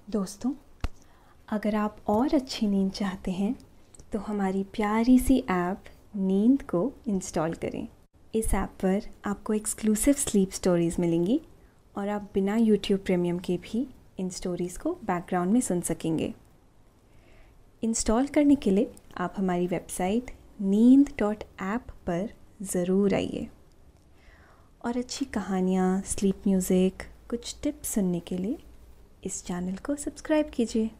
दोस्तों, अगर आप और अच्छी नींद चाहते हैं तो हमारी प्यारी सी ऐप नींद को इंस्टॉल करें। इस ऐप पर आपको एक्सक्लूसिव स्लीप स्टोरीज़ मिलेंगी और आप बिना यूट्यूब प्रीमियम के भी इन स्टोरीज़ को बैकग्राउंड में सुन सकेंगे। इंस्टॉल करने के लिए आप हमारी वेबसाइट नींद.ऐप पर ज़रूर आइए और अच्छी कहानियाँ, स्लीप म्यूज़िक, कुछ टिप्स सुनने के लिए इस चैनल को सब्सक्राइब कीजिए।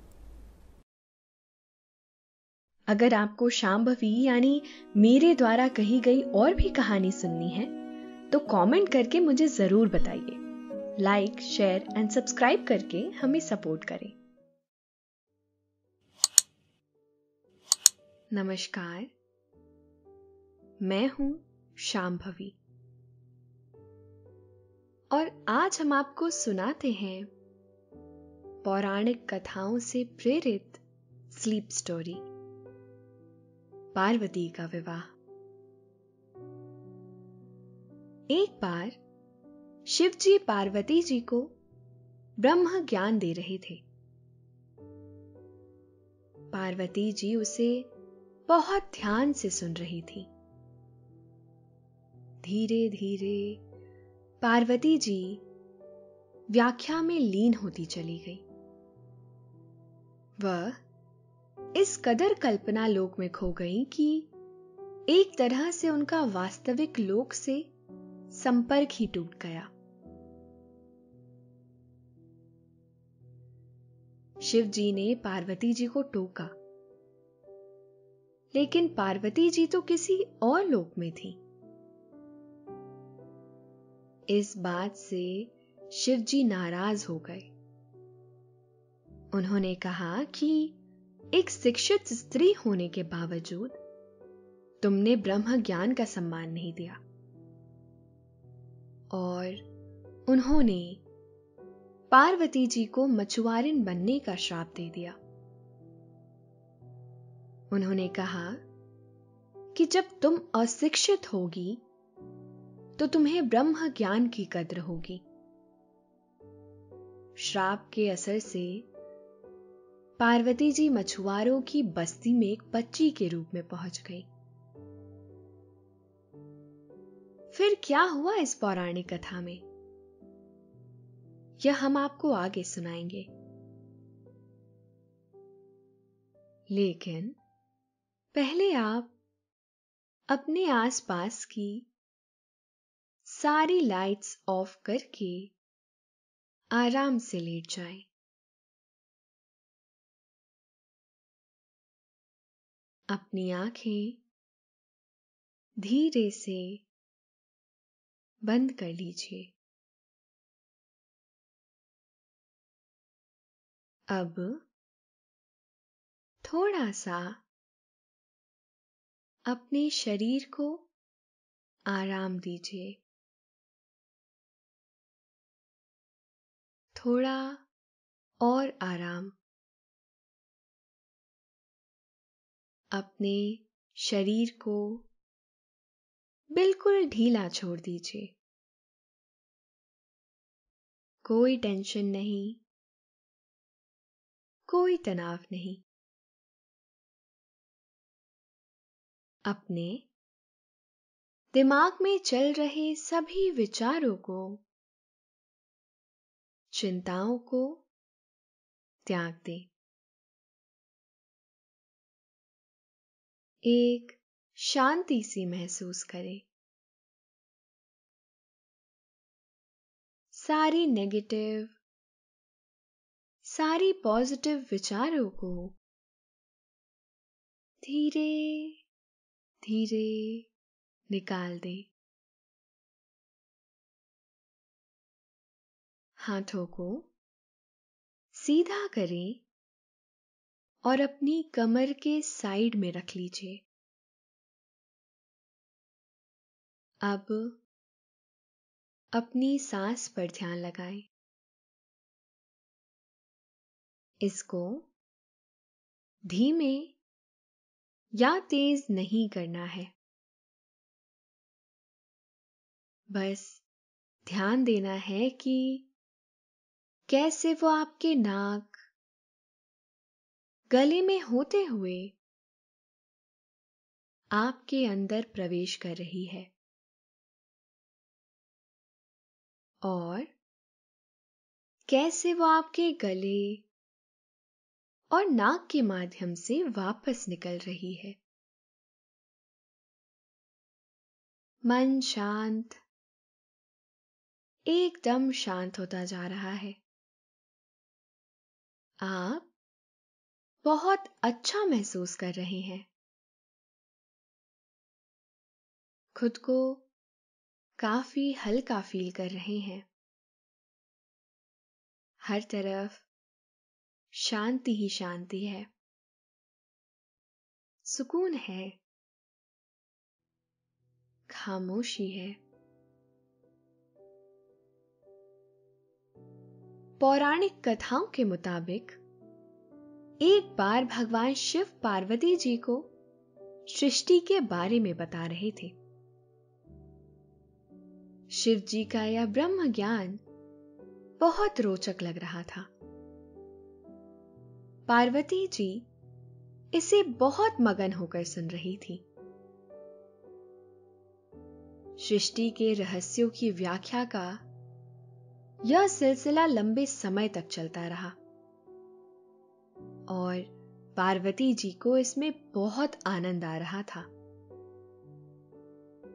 अगर आपको शांभवी यानी मेरे द्वारा कही गई और भी कहानी सुननी है तो कमेंट करके मुझे जरूर बताइए। लाइक, शेयर एंड सब्सक्राइब करके हमें सपोर्ट करें। नमस्कार, मैं हूं शांभवी और आज हम आपको सुनाते हैं पौराणिक कथाओं से प्रेरित स्लीप स्टोरी, पार्वती का विवाह। एक बार शिव जी पार्वती जी को ब्रह्म ज्ञान दे रहे थे। पार्वती जी उसे बहुत ध्यान से सुन रही थी। धीरे धीरे पार्वती जी व्याख्या में लीन होती चली गई। वह इस कदर कल्पना लोक में खो गई कि एक तरह से उनका वास्तविक लोक से संपर्क ही टूट गया। शिव जी ने पार्वती जी को टोका, लेकिन पार्वती जी तो किसी और लोक में थी। इस बात से शिव जी नाराज हो गए। उन्होंने कहा कि एक शिक्षित स्त्री होने के बावजूद तुमने ब्रह्म ज्ञान का सम्मान नहीं दिया। और उन्होंने पार्वती जी को मछुआरिन बनने का श्राप दे दिया। उन्होंने कहा कि जब तुम अशिक्षित होगी तो तुम्हें ब्रह्म ज्ञान की कद्र होगी। श्राप के असर से पार्वती जी मछुआरों की बस्ती में एक बच्ची के रूप में पहुंच गई। फिर क्या हुआ इस पौराणिक कथा में, यह हम आपको आगे सुनाएंगे। लेकिन पहले आप अपने आसपास की सारी लाइट्स ऑफ करके आराम से लेट जाएं। अपनी आंखें धीरे से बंद कर लीजिए। अब थोड़ा सा अपने शरीर को आराम दीजिए। थोड़ा और आराम। अपने शरीर को बिल्कुल ढीला छोड़ दीजिए। कोई टेंशन नहीं, कोई तनाव नहीं। अपने दिमाग में चल रहे सभी विचारों को, चिंताओं को त्याग दें। एक शांति सी महसूस करें। सारी नेगेटिव, सारी पॉजिटिव विचारों को धीरे धीरे निकाल दें। हाथों को सीधा करें और अपनी कमर के साइड में रख लीजिए। अब अपनी सांस पर ध्यान लगाएं। इसको धीमे या तेज नहीं करना है। बस ध्यान देना है कि कैसे वो आपके नाक, गले में होते हुए आपके अंदर प्रवेश कर रही है और कैसे वो आपके गले और नाक के माध्यम से वापस निकल रही है। मन शांत, एकदम शांत होता जा रहा है। आप बहुत अच्छा महसूस कर रहे हैं। खुद को काफी हल्का फील कर रहे हैं। हर तरफ शांति ही शांति है, सुकून है, खामोशी है। पौराणिक कथाओं के मुताबिक एक बार भगवान शिव पार्वती जी को सृष्टि के बारे में बता रहे थे। शिव जी का यह ब्रह्म ज्ञान बहुत रोचक लग रहा था। पार्वती जी इसे बहुत मगन होकर सुन रही थी। सृष्टि के रहस्यों की व्याख्या का यह सिलसिला लंबे समय तक चलता रहा और पार्वती जी को इसमें बहुत आनंद आ रहा था।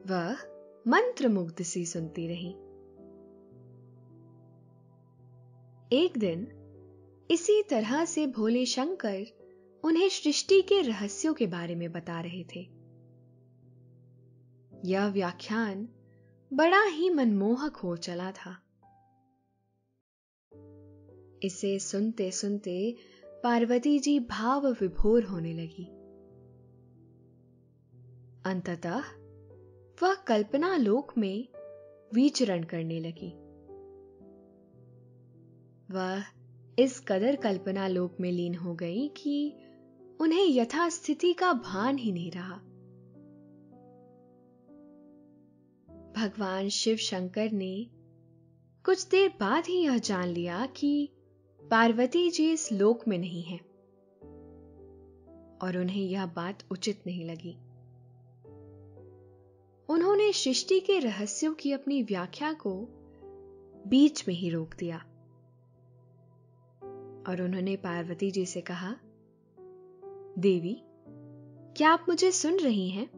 वह मंत्रमुग्ध सी सुनती रही। एक दिन इसी तरह से भोले शंकर उन्हें सृष्टि के रहस्यों के बारे में बता रहे थे। यह व्याख्यान बड़ा ही मनमोहक हो चला था। इसे सुनते सुनते पार्वती जी भाव विभोर होने लगी। अंततः वह कल्पना लोक में विचरण करने लगी। वह इस कदर कल्पना लोक में लीन हो गई कि उन्हें यथास्थिति का भान ही नहीं रहा। भगवान शिव शंकर ने कुछ देर बाद ही यह जान लिया कि पार्वती जी इस लोक में नहीं है और उन्हें यह बात उचित नहीं लगी। उन्होंने सृष्टि के रहस्यों की अपनी व्याख्या को बीच में ही रोक दिया और उन्होंने पार्वती जी से कहा, देवी, क्या आप मुझे सुन रही हैं?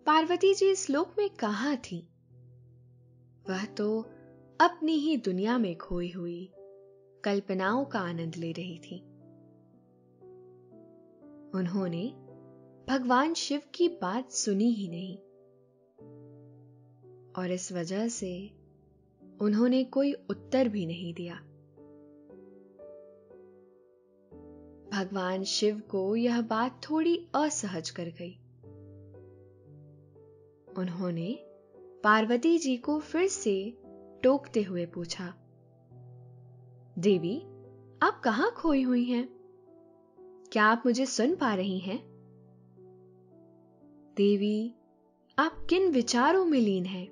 पार्वती जी इस लोक में कहां थी? वह तो अपनी ही दुनिया में खोई हुई कल्पनाओं का आनंद ले रही थी। उन्होंने भगवान शिव की बात सुनी ही नहीं और इस वजह से उन्होंने कोई उत्तर भी नहीं दिया। भगवान शिव को यह बात थोड़ी असहज कर गई। उन्होंने पार्वती जी को फिर से टोकते हुए पूछा, देवी, आप कहां खोई हुई हैं? क्या आप मुझे सुन पा रही हैं? देवी, आप किन विचारों में लीन हैं?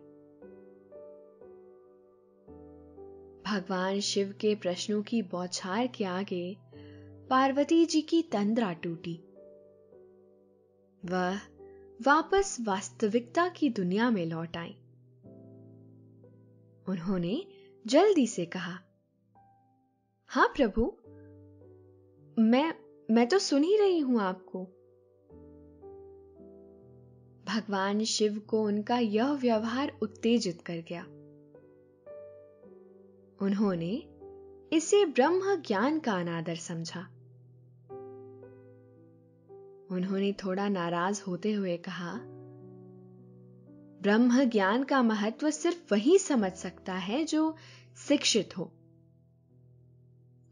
भगवान शिव के प्रश्नों की बौछार के आगे पार्वती जी की तंद्रा टूटी। वह वापस वास्तविकता की दुनिया में लौट आई। उन्होंने जल्दी से कहा, हां प्रभु, मैं तो सुन ही रही हूं आपको। भगवान शिव को उनका यह व्यवहार उत्तेजित कर गया। उन्होंने इसे ब्रह्म ज्ञान का अनादर समझा। उन्होंने थोड़ा नाराज होते हुए कहा, ब्रह्म ज्ञान का महत्व सिर्फ वही समझ सकता है जो शिक्षित हो।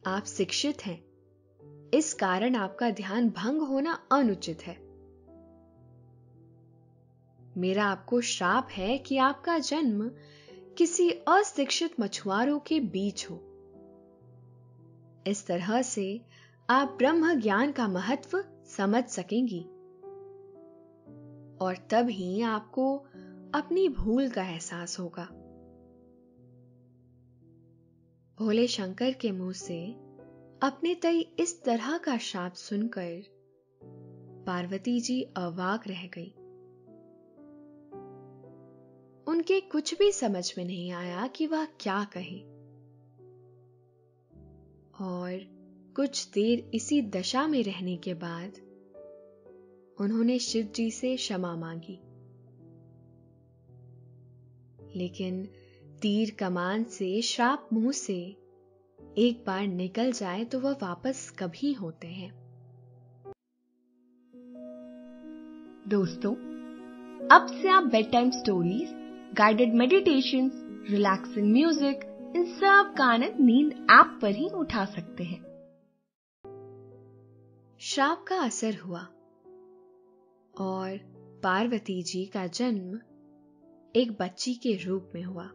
आप शिक्षित हैं, इस कारण आपका ध्यान भंग होना अनुचित है। मेरा आपको श्राप है कि आपका जन्म किसी अशिक्षित मछुआरों के बीच हो। इस तरह से आप ब्रह्म ज्ञान का महत्व समझ सकेंगी और तब ही आपको अपनी भूल का एहसास होगा। भोले शंकर के मुंह से अपने तय इस तरह का शाप सुनकर पार्वती जी अवाक रह गई। उनके कुछ भी समझ में नहीं आया कि वह क्या कहे, और कुछ देर इसी दशा में रहने के बाद उन्होंने शिव जी से क्षमा मांगी। लेकिन तीर कमान से श्राप मुंह से एक बार निकल जाए तो वह वापस कभी होते हैं। दोस्तों, अब से आप bedtime stories, guided meditations, relaxing music, इन सब का आनंद नींद ऐप पर ही उठा सकते हैं। श्राप का असर हुआ और पार्वती जी का जन्म एक बच्ची के रूप में हुआ।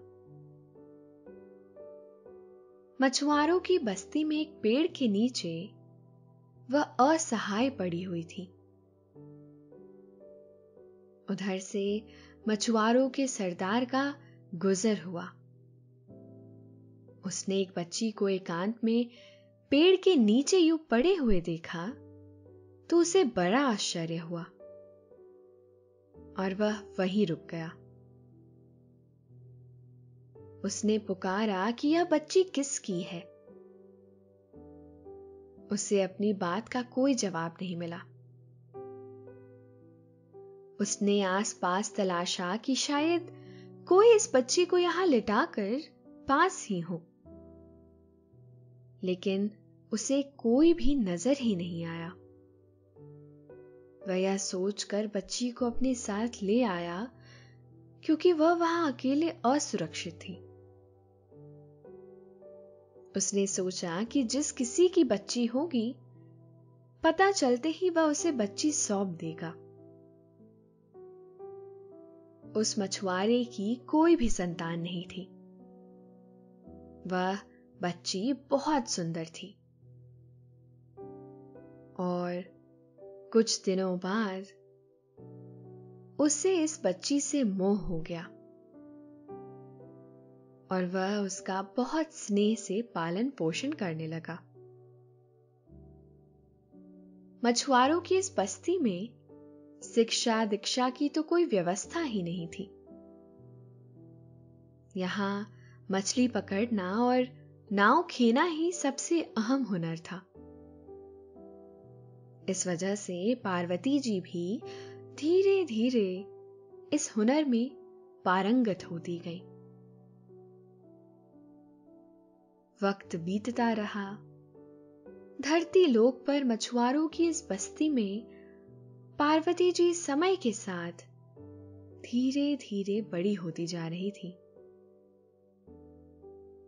मछुआरों की बस्ती में एक पेड़ के नीचे वह असहाय पड़ी हुई थी। उधर से मछुआरों के सरदार का गुजर हुआ। उसने एक बच्ची को एकांत में पेड़ के नीचे यूं पड़े हुए देखा तो उसे बड़ा आश्चर्य हुआ और वह वहीं रुक गया। उसने पुकारा कि यह बच्ची किसकी है। उसे अपनी बात का कोई जवाब नहीं मिला। उसने आसपास तलाशा कि शायद कोई इस बच्ची को यहां लिटाकर पास ही हो, लेकिन उसे कोई भी नजर ही नहीं आया। वह यह सोचकर बच्ची को अपने साथ ले आया क्योंकि वह वहां अकेले असुरक्षित थी। उसने सोचा कि जिस किसी की बच्ची होगी, पता चलते ही वह उसे बच्ची सौंप देगा। उस मछुआरे की कोई भी संतान नहीं थी। वह बच्ची बहुत सुंदर थी और कुछ दिनों बाद उसे इस बच्ची से मोह हो गया और वह उसका बहुत स्नेह से पालन पोषण करने लगा। मछुआरों की इस बस्ती में शिक्षा दीक्षा की तो कोई व्यवस्था ही नहीं थी। यहां मछली पकड़ना और नाव खेना ही सबसे अहम हुनर था। इस वजह से पार्वती जी भी धीरे धीरे इस हुनर में पारंगत होती गई। वक्त बीतता रहा। धरती लोक पर मछुआरों की इस बस्ती में पार्वती जी समय के साथ धीरे धीरे बड़ी होती जा रही थी।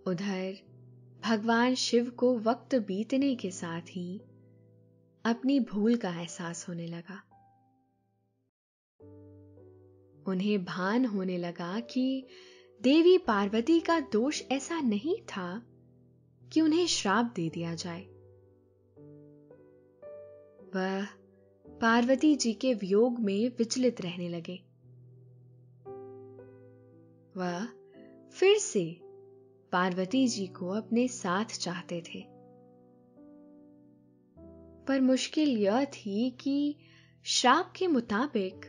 उधर भगवान शिव को वक्त बीतने के साथ ही अपनी भूल का एहसास होने लगा। उन्हें भान होने लगा कि देवी पार्वती का दोष ऐसा नहीं था कि उन्हें श्राप दे दिया जाए। वह पार्वती जी के वियोग में विचलित रहने लगे। वह फिर से पार्वती जी को अपने साथ चाहते थे, पर मुश्किल यह थी कि श्राप के मुताबिक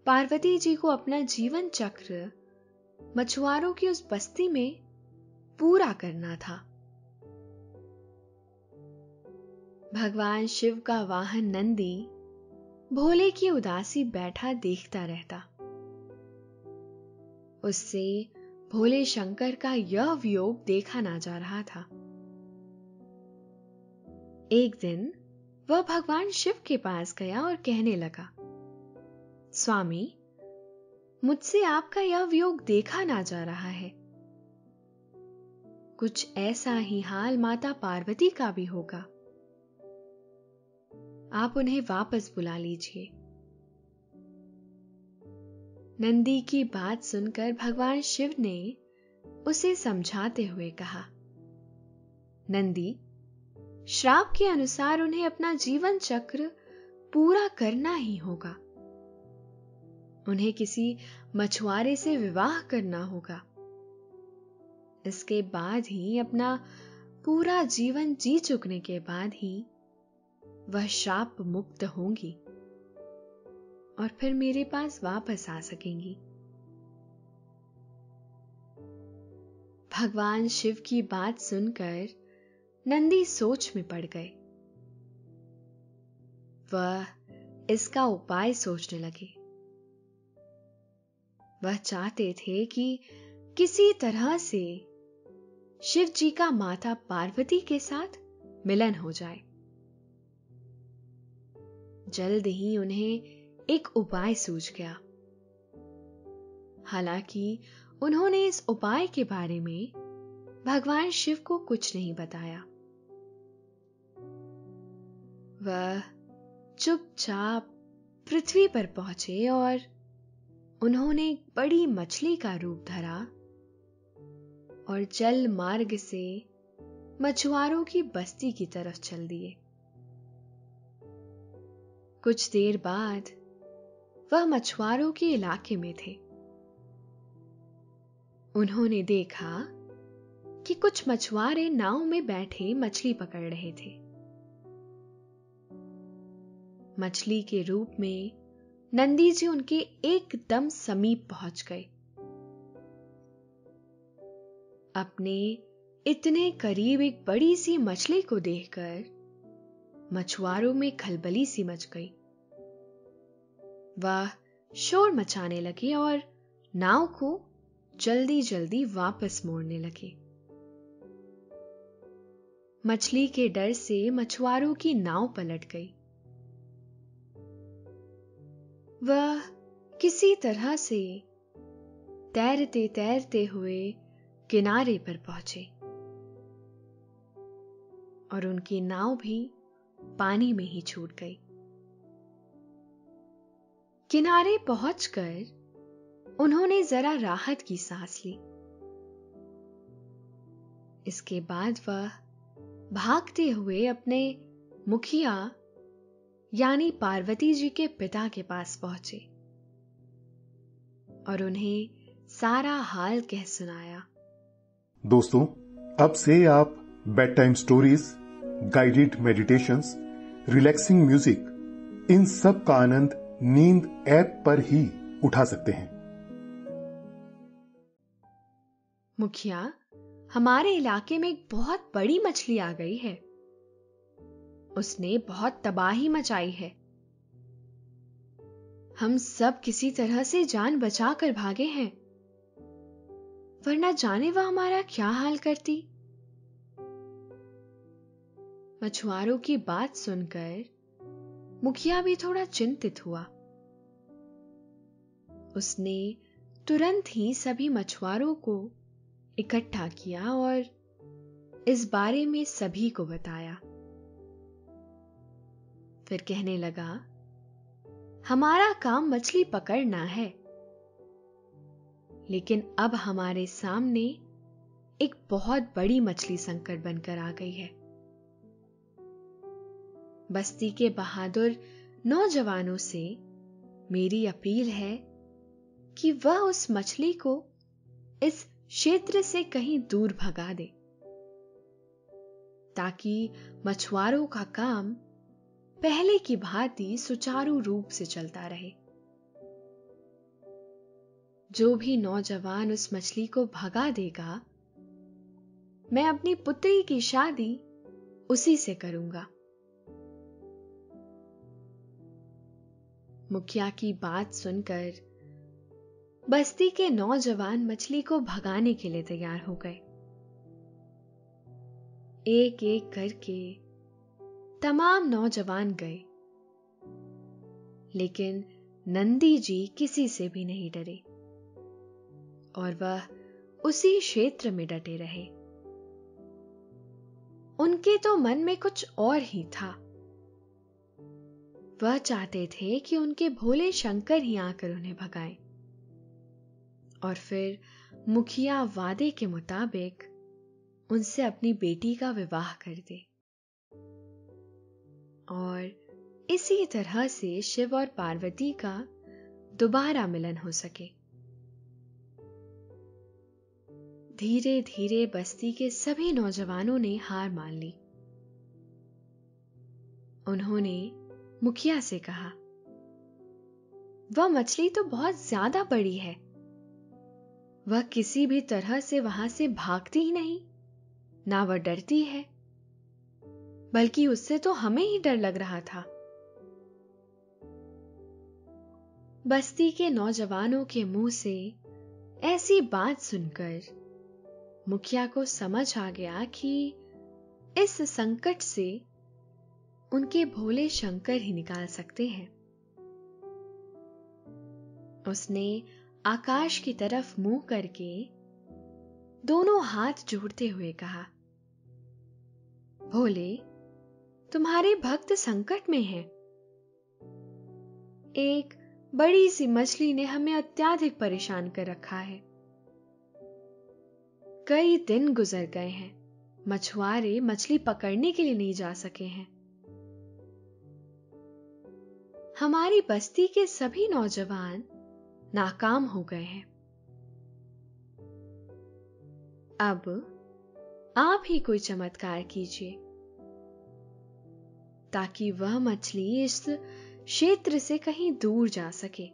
पार्वती जी को अपना जीवन चक्र मछुआरों की उस बस्ती में पूरा करना था। भगवान शिव का वाहन नंदी भोले की उदासी बैठा देखता रहता। उससे भोले शंकर का यह वियोग देखा ना जा रहा था। एक दिन वह भगवान शिव के पास गया और कहने लगा, स्वामी, मुझसे आपका यह वियोग देखा ना जा रहा है। कुछ ऐसा ही हाल माता पार्वती का भी होगा। आप उन्हें वापस बुला लीजिए। नंदी की बात सुनकर भगवान शिव ने उसे समझाते हुए कहा, नंदी, श्राप के अनुसार उन्हें अपना जीवन चक्र पूरा करना ही होगा। उन्हें किसी मछुआरे से विवाह करना होगा। इसके बाद ही अपना पूरा जीवन जी चुकने के बाद ही वह शाप मुक्त होंगी और फिर मेरे पास वापस आ सकेंगी। भगवान शिव की बात सुनकर नंदी सोच में पड़ गए। वह इसका उपाय सोचने लगे। वह चाहते थे कि किसी तरह से शिव जी का माता पार्वती के साथ मिलन हो जाए। जल्द ही उन्हें एक उपाय सूझ गया। हालांकि उन्होंने इस उपाय के बारे में भगवान शिव को कुछ नहीं बताया। वह चुपचाप पृथ्वी पर पहुंचे और उन्होंने एक बड़ी मछली का रूप धरा और जल मार्ग से मछुआरों की बस्ती की तरफ चल दिए। कुछ देर बाद वह मछुआरों के इलाके में थे। उन्होंने देखा कि कुछ मछुआरे नाव में बैठे मछली पकड़ रहे थे। मछली के रूप में नंदी जी उनके एकदम समीप पहुंच गए। अपने इतने करीब एक बड़ी सी मछली को देखकर मछुआरों में खलबली सी मच गई। वह शोर मचाने लगे और नाव को जल्दी जल्दी वापस मोड़ने लगे। मछली के डर से मछुआरों की नाव पलट गई। वह किसी तरह से तैरते तैरते हुए किनारे पर पहुंचे और उनकी नाव भी पानी में ही छूट गई। किनारे पहुंचकर उन्होंने जरा राहत की सांस ली। इसके बाद वह भागते हुए अपने मुखिया यानी पार्वती जी के पिता के पास पहुंचे और उन्हें सारा हाल कह सुनाया। दोस्तों, अब से आप bedtime stories, guided meditations, relaxing music, इन सब का आनंद नींद ऐप पर ही उठा सकते हैं। मुखिया, हमारे इलाके में एक बहुत बड़ी मछली आ गई है। उसने बहुत तबाही मचाई है। हम सब किसी तरह से जान बचाकर भागे हैं, वरना जाने वह हमारा क्या हाल करती। मछुआरों की बात सुनकर मुखिया भी थोड़ा चिंतित हुआ। उसने तुरंत ही सभी मछुआरों को इकट्ठा किया और इस बारे में सभी को बताया। फिर कहने लगा, हमारा काम मछली पकड़ना है, लेकिन अब हमारे सामने एक बहुत बड़ी मछली संकट बनकर आ गई है। बस्ती के बहादुर नौजवानों से मेरी अपील है कि वह उस मछली को इस क्षेत्र से कहीं दूर भगा दे, ताकि मछुआरों का काम पहले की भांति सुचारू रूप से चलता रहे। जो भी नौजवान उस मछली को भगा देगा, मैं अपनी पुत्री की शादी उसी से करूंगा। मुखिया की बात सुनकर बस्ती के नौजवान मछली को भगाने के लिए तैयार हो गए। एक एक करके तमाम नौजवान गए, लेकिन नंदी जी किसी से भी नहीं डरे और वह उसी क्षेत्र में डटे रहे। उनके तो मन में कुछ और ही था। वह चाहते थे कि उनके भोले शंकर ही आकर उन्हें भगाएं और फिर मुखिया वादे के मुताबिक उनसे अपनी बेटी का विवाह कर दे और इसी तरह से शिव और पार्वती का दोबारा मिलन हो सके। धीरे धीरे बस्ती के सभी नौजवानों ने हार मान ली। उन्होंने मुखिया से कहा, वह मछली तो बहुत ज्यादा बड़ी है, वह किसी भी तरह से वहां से भागती ही नहीं, ना वह डरती है, बल्कि उससे तो हमें ही डर लग रहा था। बस्ती के नौजवानों के मुंह से ऐसी बात सुनकर मुखिया को समझ आ गया कि इस संकट से उनके भोले शंकर ही निकाल सकते हैं। उसने आकाश की तरफ मुंह करके दोनों हाथ जोड़ते हुए कहा, भोले, तुम्हारे भक्त संकट में हैं। एक बड़ी सी मछली ने हमें अत्यधिक परेशान कर रखा है। कई दिन गुजर गए हैं, मछुआरे मछली पकड़ने के लिए नहीं जा सके हैं। हमारी बस्ती के सभी नौजवान नाकाम हो गए हैं। अब आप ही कोई चमत्कार कीजिए ताकि वह मछली इस क्षेत्र से कहीं दूर जा सके।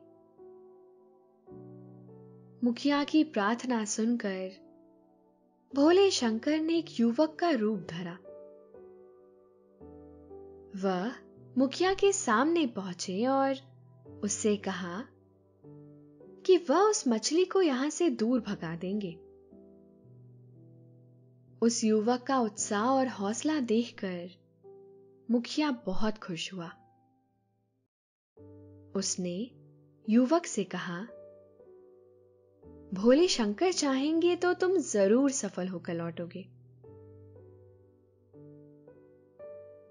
मुखिया की प्रार्थना सुनकर भोले शंकर ने एक युवक का रूप धरा। वह मुखिया के सामने पहुंचे और उससे कहा कि वह उस मछली को यहां से दूर भगा देंगे। उस युवक का उत्साह और हौसला देखकर मुखिया बहुत खुश हुआ। उसने युवक से कहा, भोले शंकर चाहेंगे तो तुम जरूर सफल होकर लौटोगे।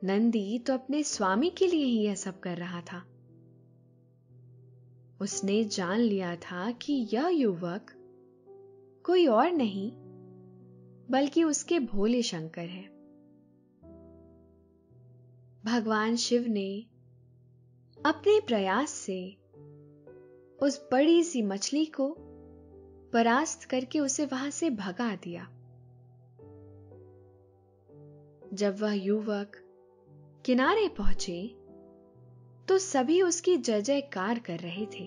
नंदी तो अपने स्वामी के लिए ही यह सब कर रहा था। उसने जान लिया था कि यह युवक कोई और नहीं बल्कि उसके भोले शंकर है। भगवान शिव ने अपने प्रयास से उस बड़ी सी मछली को परास्त करके उसे वहां से भगा दिया। जब वह युवक किनारे पहुंचे तो सभी उसकी जय जयकार कर रहे थे।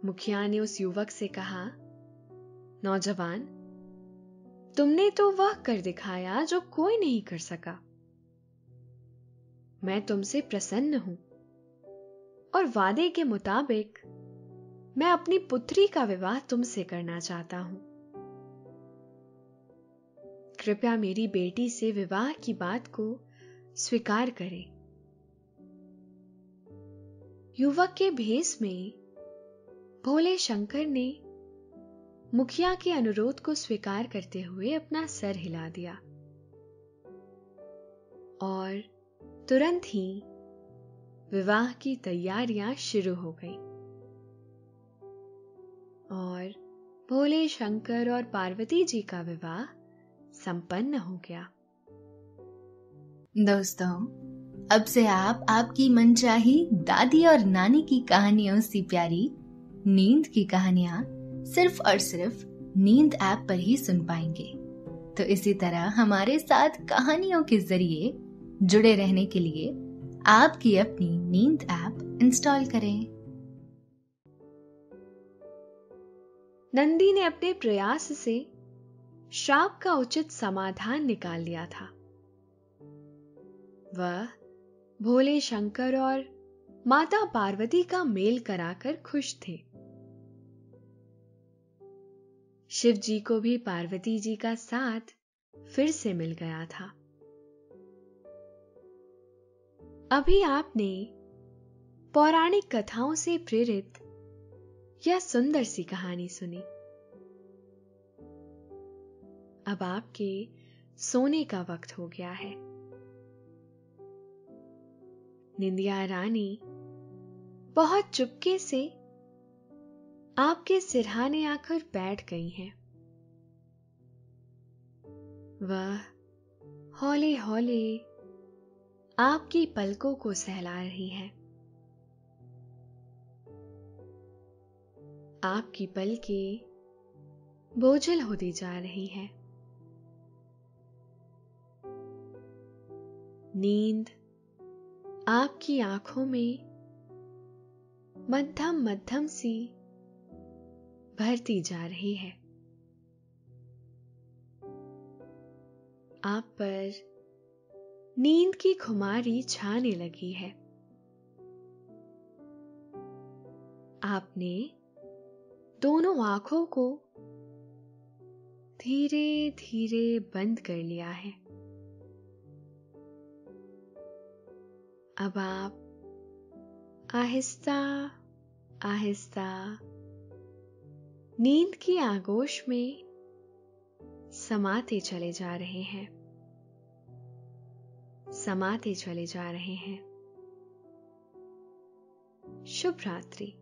मुखिया ने उस युवक से कहा, नौजवान, तुमने तो वह कर दिखाया जो कोई नहीं कर सका। मैं तुमसे प्रसन्न हूं और वादे के मुताबिक मैं अपनी पुत्री का विवाह तुमसे करना चाहता हूं। कृपया मेरी बेटी से विवाह की बात को स्वीकार करें। युवक के भेष में भोले शंकर ने मुखिया के अनुरोध को स्वीकार करते हुए अपना सर हिला दिया और तुरंत ही विवाह की तैयारियां शुरू हो गई और भोले शंकर और पार्वती जी का विवाह संपन्न हो गया। दोस्तों, अब से आप आपकी मनचाही दादी और नानी की कहानियों से प्यारी नींद की कहानियां सिर्फ और सिर्फ नींद ऐप पर ही सुन पाएंगे। तो इसी तरह हमारे साथ कहानियों के जरिए जुड़े रहने के लिए आपकी अपनी नींद ऐप इंस्टॉल करें। नंदी ने अपने प्रयास से श्राप का उचित समाधान निकाल लिया था। वह भोले शंकर और माता पार्वती का मेल कराकर खुश थे। शिव जी को भी पार्वती जी का साथ फिर से मिल गया था। अभी आपने पौराणिक कथाओं से प्रेरित यह सुंदर सी कहानी सुनी। अब आपके सोने का वक्त हो गया है। निंदिया रानी बहुत चुपके से आपके सिरहाने आकर बैठ गई हैं। वह हौले हौले आपकी पलकों को सहला रही है। आपकी पलकें बोझिल होती जा रही है। नींद आपकी आंखों में मध्यम मध्यम सी भरती जा रही है। आप पर नींद की खुमारी छाने लगी है। आपने दोनों आंखों को धीरे धीरे बंद कर लिया है। अब आप आहिस्ता आहिस्ता नींद की आगोश में समाते चले जा रहे हैं, समाते चले जा रहे हैं। शुभ रात्रि।